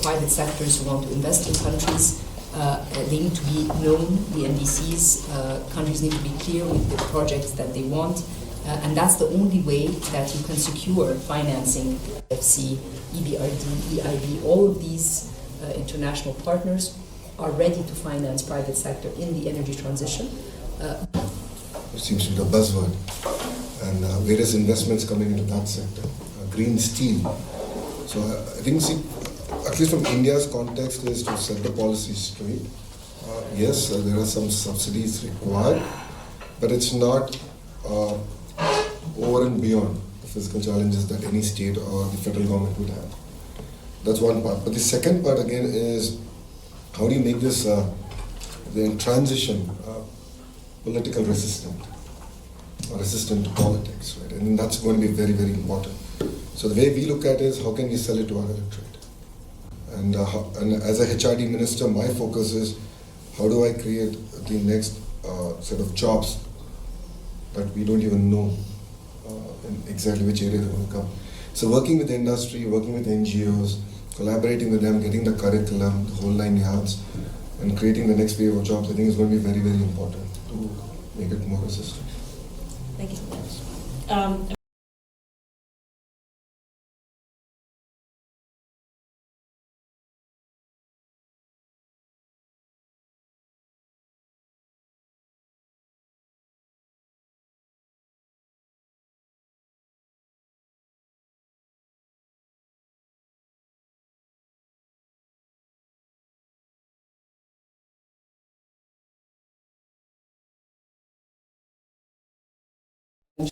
private sectors who want to invest in countries. They need to be known, the NDCs. Countries need to be clear with the projects that they want. And that's the only way that you can secure financing. FC, EBRD, EIB, all of these international partners are ready to finance private sector in the energy transition. It seems to be the buzzword. And various investments coming into that sector. Green steel. So I think, at least from India's context, is to set the policy straight. Yes, there are some subsidies required, but it's not over and beyond the physical challenges that any state or the federal government would have. That's one part. But the second part again is how do you make this the transition political resistant or resistant to politics, right? And that's going to be very, very important. So the way we look at it is how can we sell it to our electorate? And as a HRD minister, my focus is how do I create the next set of jobs that we don't even know in exactly which area they're going to come. So working with the industry, working with NGOs, collaborating with them, getting the curriculum, the whole 9 yards, and creating the next wave of jobs, I think is going to be very, very important to make it more resistant. Thank you so much.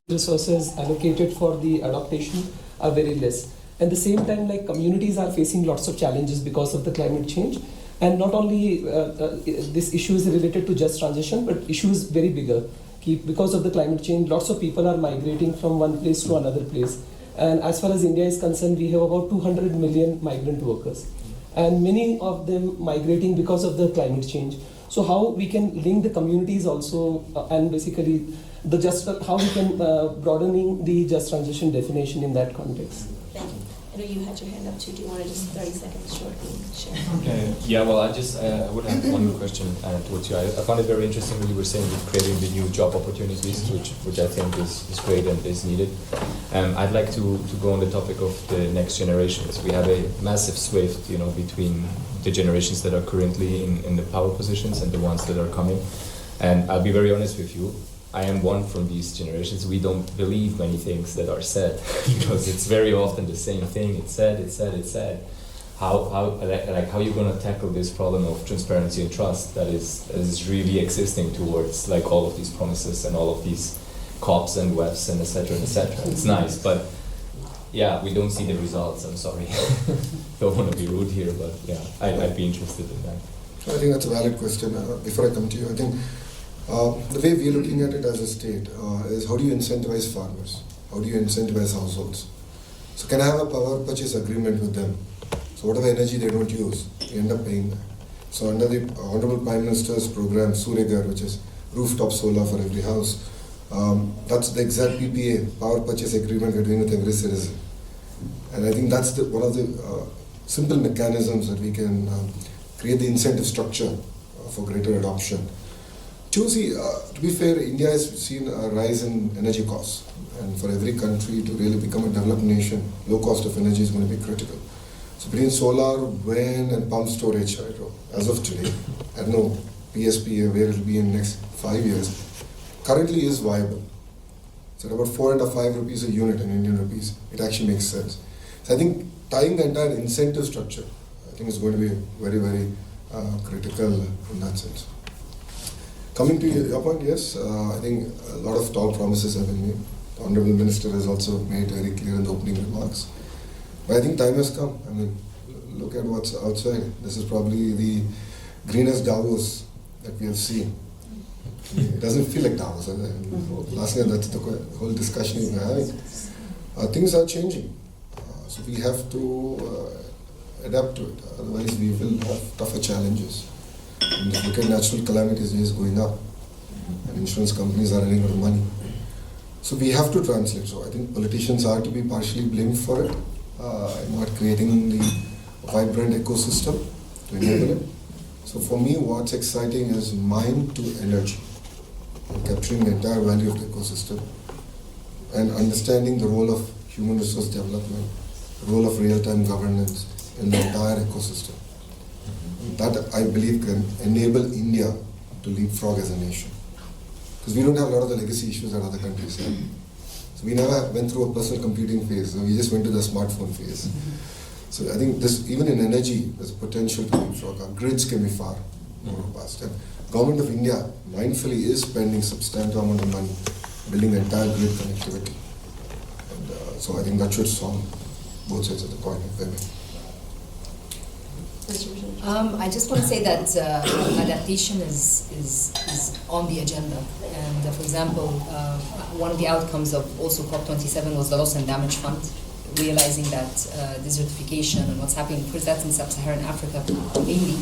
Resources allocated for the adaptation are very less. At the same time, like communities are facing lots of challenges because of the climate change, and not only this issue is related to just transition, but issues very bigger. Because of the climate change, lots of people are migrating from one place to another place. And as far as India is concerned, we have about 200 million migrant workers, and many of them migrating because of the climate change. So how we can link the communities also, and basically how we can broadening the just transition definition in that context. Thank you. I know you had your hand up too. Do you want to just 30 seconds shortly share? Yeah, well, I would have one question towards you. I found it very interesting what you were saying with creating the new job opportunities, which I think is great and is needed. I'd like to go on the topic of the next generations. We have a massive swift, between the generations that are currently in the power positions and the ones that are coming. And I'll be very honest with you. I am one from these generations. We don't believe many things that are said because it's very often the same thing. It's said. How are you going to tackle this problem of transparency and trust that is really existing towards like all of these promises and all of these COPs and WEFs and etc. It's nice, but yeah, we don't see the results. I'm sorry. Don't want to be rude here, but yeah, I'd be interested in that. I think that's a valid question. Before I come to you, I think the way we're looking at it as a state is how do you incentivize farmers? How do you incentivize households? So can I have a power purchase agreement with them? So whatever energy they don't use, we end up paying that. So under the Honorable Prime Minister's program, Surya Ghar, which is rooftop solar for every house, that's the exact PPA, power purchase agreement we're doing with every citizen. And I think that's one of the simple mechanisms that we can create the incentive structure for greater adoption. To be fair, India has seen a rise in energy costs, and for every country to really become a developed nation, low cost of energy is going to be critical. So between solar, wind and pump storage, as of today, I don't know PSP where it will be in the next 5 years, currently is viable. So at about 4 and 5 rupees a unit in Indian rupees, it actually makes sense. So I think tying the entire incentive structure, I think is going to be very, very critical in that sense. Coming to your point, yes, I think a lot of tall promises have been made. The Honourable Minister has also made very clear in the opening remarks. But I think time has come. I mean, look at what's outside. This is probably the greenest Davos that we have seen. It doesn't feel like Davos. Last night, that's the whole discussion we were having. Things are changing. So we have to adapt to it. Otherwise, we will have tougher challenges. And if you look at natural calamities, it is going up, and insurance companies are running out of money. So we have to translate. So I think politicians are to be partially blamed for it, not creating the vibrant ecosystem to enable it. So for me, what's exciting is mind to energy, and capturing the entire value of the ecosystem and understanding the role of human resource development, the role of real-time governance in the entire ecosystem. That, I believe, can enable India to leapfrog as a nation. Because we don't have a lot of the legacy issues that other countries have. So we never went through a personal computing phase. We just went to the smartphone phase. So I think this, even in energy, there's potential to leapfrog. Our grids can be far more robust. And Government of India mindfully is spending substantial amount of money building the entire grid connectivity. And so I think that should solve both sides of the coin, if I may. I just want to say that adaptation is on the agenda. And for example, one of the outcomes of also COP27 was the Loss and Damage Fund, realizing that desertification and what's happening, of course that's in sub-Saharan Africa mainly,